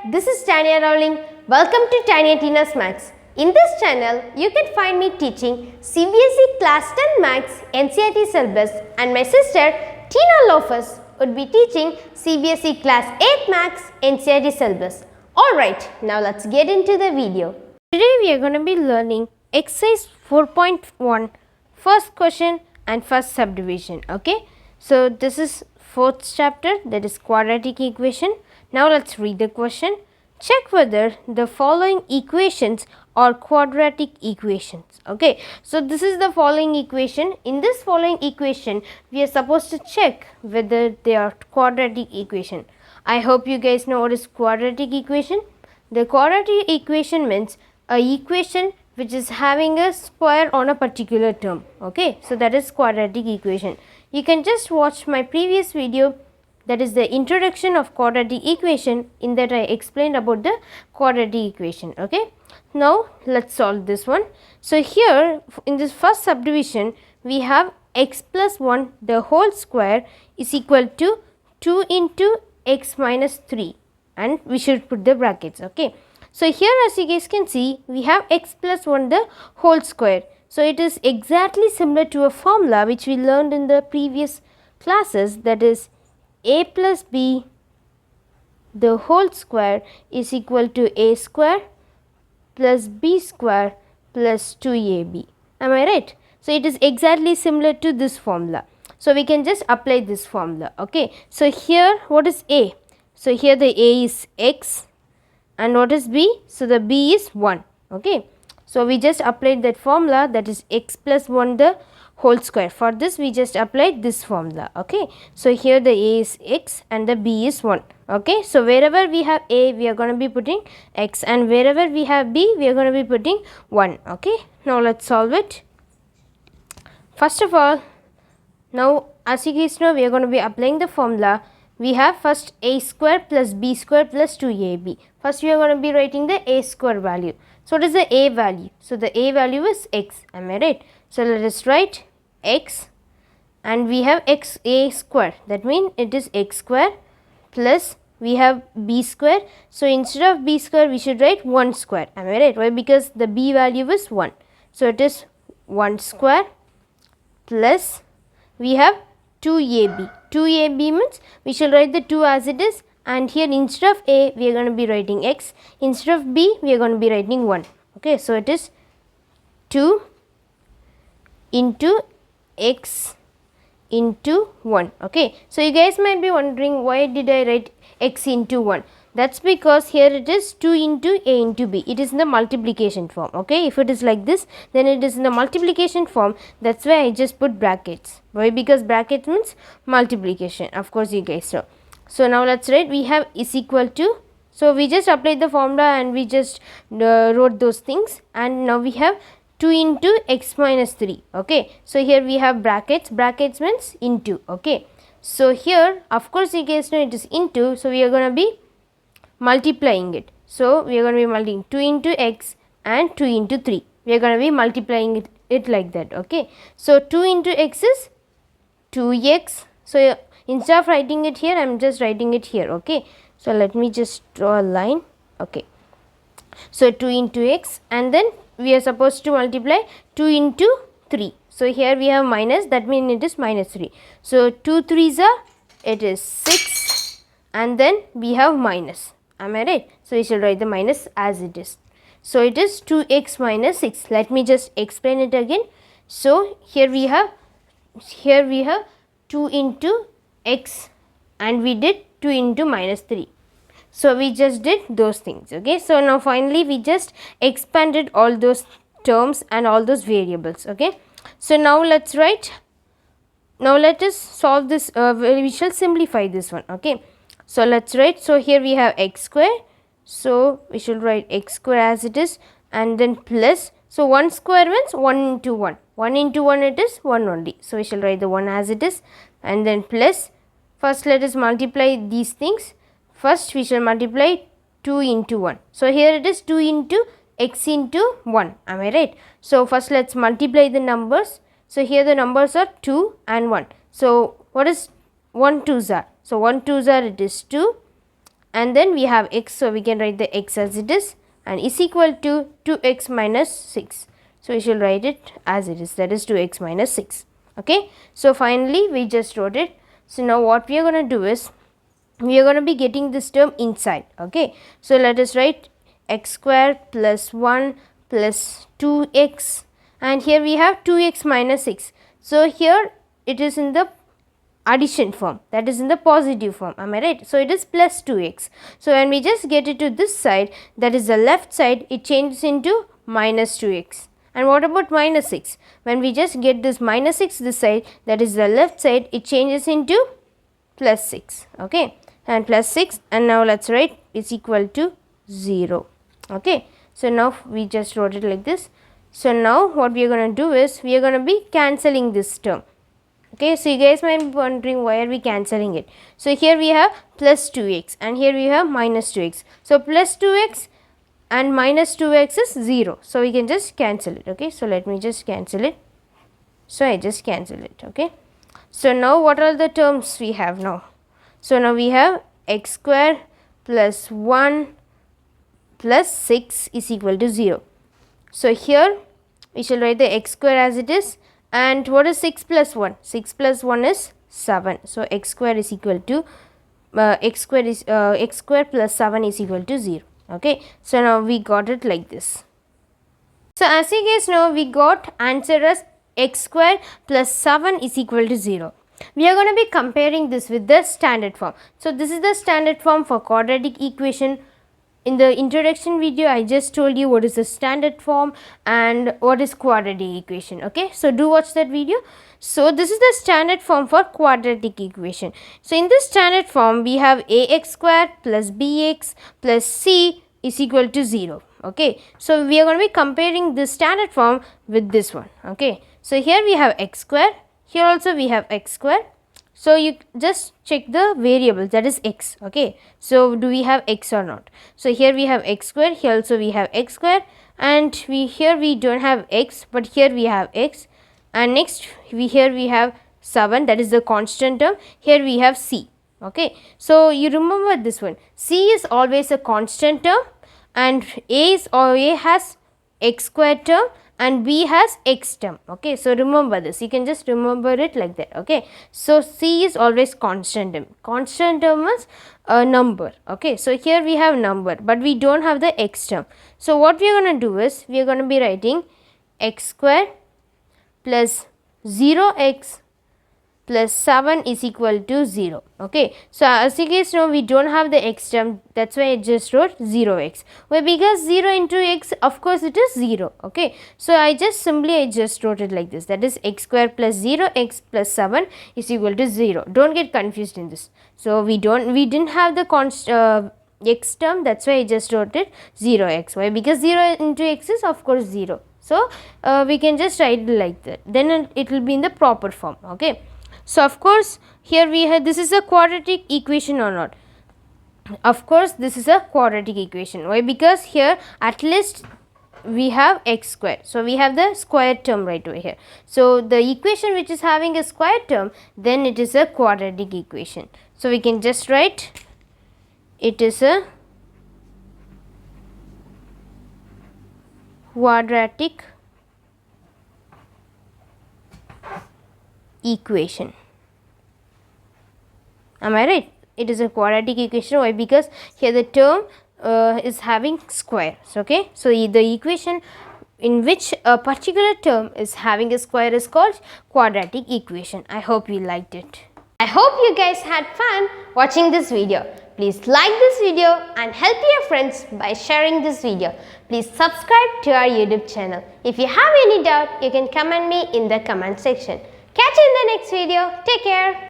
this is Tanya Rowling. Welcome to Tanya Tina's Maths. In this channel, you can find me teaching CBSE Class 10 Maths, NCERT Syllabus, and my sister Tina Lofus would be teaching CBSE Class 8 Maths, NCERT Syllabus. Alright, now let's get into the video. Today we are going to be learning exercise 4.1, first question and first subdivision. Okay, so this is fourth chapter, that is quadratic equation. Now let's read the question. Check whether the following equations are quadratic equations. Okay, so this is the following equation. In this following equation, we are supposed to check whether they are quadratic equation. I hope you guys know what is quadratic equation. The quadratic equation means a equation which is having a square on a particular term. Okay, so that is quadratic equation. You can just watch my previous video, that is the introduction of quadratic equation. In that I explained about the quadratic equation. Okay, now let's solve this one. So here in this first subdivision, we have x plus 1 the whole square is equal to 2 into x minus 3, and we should put the brackets. Okay, so here as you guys can see, we have x plus 1 the whole square. So it is exactly similar to a formula which we learned in the previous classes, that is a plus b the whole square is equal to a square plus b square plus 2ab. Am I right? So it is exactly similar to this formula. So we can just apply this formula. Okay, so here what is a? So here the a is x, and what is b? So the b is 1. Okay, so we just applied that formula, that is x plus 1 the whole square. For this we just applied this formula. Okay, so here the a is x and the b is 1. Okay, so wherever we have a, we are going to be putting x, and wherever we have b, we are going to be putting 1. Okay, now let's solve it. First of all, now as you guys know, we are going to be applying the formula. We have first a square plus b square plus 2ab. First we are going to be writing the a square value. So what is the a value? So the a value is x. Am I right? So let us write x, and we have x a square, that means it is x square, plus we have b square. So instead of b square we should write 1 square. Am I right? Why? Because the b value is 1. So it is 1 square plus we have 2ab. 2ab means we shall write the 2 as it is, and here instead of a we are going to be writing x, instead of b we are going to be writing 1. Okay, so it is 2 into x into 1. Okay, so you guys might be wondering, why did I write x into 1? That's because here it is 2 into a into b. It is in the multiplication form. Okay, if it is like this, then it is in the multiplication form. That's why I just put brackets. Why? Because brackets means multiplication. Of course you guys know. So now let's write, we have is equal to, so we just applied the formula and we just wrote those things, and now we have 2 into x minus 3. Okay, so here we have brackets. Brackets means into. Okay, so here of course you guys know it is into, so we are going to be multiplying it. So we are going to be multiplying 2 into x and 2 into 3. We are going to be multiplying it like that. Okay, so 2 into x is 2x. So instead of writing it here, I am just writing it here. Okay, so let me just draw a line. Okay, so 2 into x, and then we are supposed to multiply 2 into 3. So here we have minus, that means it is minus 3. So 2 3s are, it is 6, and then we have minus. Am I right? So we shall write the minus as it is. So it is 2x minus 6. Let me just explain it again. So here we have 2 into x, and we did 2 into minus 3. So we just did those things. Okay, so now finally we just expanded all those terms and all those variables. Okay, so now let's write, now let us solve this, we shall simplify this one. Okay, so let's write, so here we have x square, so we should write x square as it is, and then plus, so 1 square means 1 into 1, 1 into 1 it is 1 only, so we shall write the 1 as it is, and then plus, first let us multiply these things. First we shall multiply 2 into 1. So here it is 2 into x into 1. Am I right? So first let's multiply the numbers. So here the numbers are 2 and 1. So what is 1 2s are? So 1 2s are, it is 2, and then we have x, so we can write the x as it is, and is equal to 2x minus 6. So we shall write it as it is, that is 2x minus 6. Okay. So finally we just wrote it. So now what we are going to do is, we are going to be getting this term inside. Okay. So let us write x square plus 1 plus 2x, and here we have 2x minus 6. So here it is in the addition form, that is in the positive form, am I right? So it is plus 2x. So when we just get it to this side, that is the left side, it changes into minus 2x. And what about minus 6? When we just get this minus 6 this side, that is the left side, it changes into plus 6. Okay, and plus 6, and now let's write is equal to 0. Okay, so now we just wrote it like this. So now what we are going to do is, we are going to be cancelling this term. Okay, so you guys might be wondering why are we cancelling it. So here we have plus 2x and here we have minus 2x. So plus 2x and minus 2x is 0. So we can just cancel it. Okay, so let me just cancel it. So I just cancel it. Okay, so now what are the terms we have now? So now we have x square plus 1 plus 6 is equal to 0. So here we shall write the x square as it is. And what is 6 plus 1? 6 plus 1 is 7. So x square is equal to x square plus 7 is equal to 0. Okay. So now we got it like this. So as you guys know, we got answer as x square plus 7 is equal to 0. We are going to be comparing this with the standard form. So this is the standard form for quadratic equation. In the introduction video, I just told you what is the standard form and what is quadratic equation. Okay, so do watch that video. So this is the standard form for quadratic equation. So in this standard form, we have ax square plus bx plus c is equal to 0. Okay, so we are going to be comparing this standard form with this one. Okay, so here we have x square, here also we have x square. So you just check the variables, that is x. Okay, so do we have x or not? So here we have x square, here also we have x square, and here we don't have x, but here we have x. And next here we have 7, that is the constant term. Here we have c. Okay, so you remember this one, c is always a constant term, and a has x square term and b has x term. Okay, so remember this, you can just remember it like that. Okay, so c is always constant term. Constant term is a number. Okay, so here we have number, but we don't have the x term. So what we are going to do is, we are going to be writing x square plus 0x plus 7 is equal to 0. Okay, so as you guys know, we don't have the x term, that's why I just wrote 0x. Well, because 0 into x, of course it is 0. Okay, so I just wrote it like this, that is x square plus 0x plus 7 is equal to 0. Don't get confused in this. So we didn't have the x term, that's why I just wrote it 0x. Why? Because 0 into x is of course 0. So we can just write it like that, then it will be in the proper form. Okay, so of course here we have, this is a quadratic equation or not? Of course this is a quadratic equation. Why? Because here at least we have x square, so we have the square term right over here. So the equation which is having a square term, then it is a quadratic equation. So we can just write it is a quadratic equation. Am I right? It is a quadratic equation. Why? Because here the term is having squares. Okay, so the equation in which a particular term is having a square is called quadratic equation. I hope you liked it. I hope you guys had fun watching this video. Please like this video and help your friends by sharing this video. Please subscribe to our YouTube channel. If you have any doubt, you can comment me in the comment section. Catch you in the next video. Take care.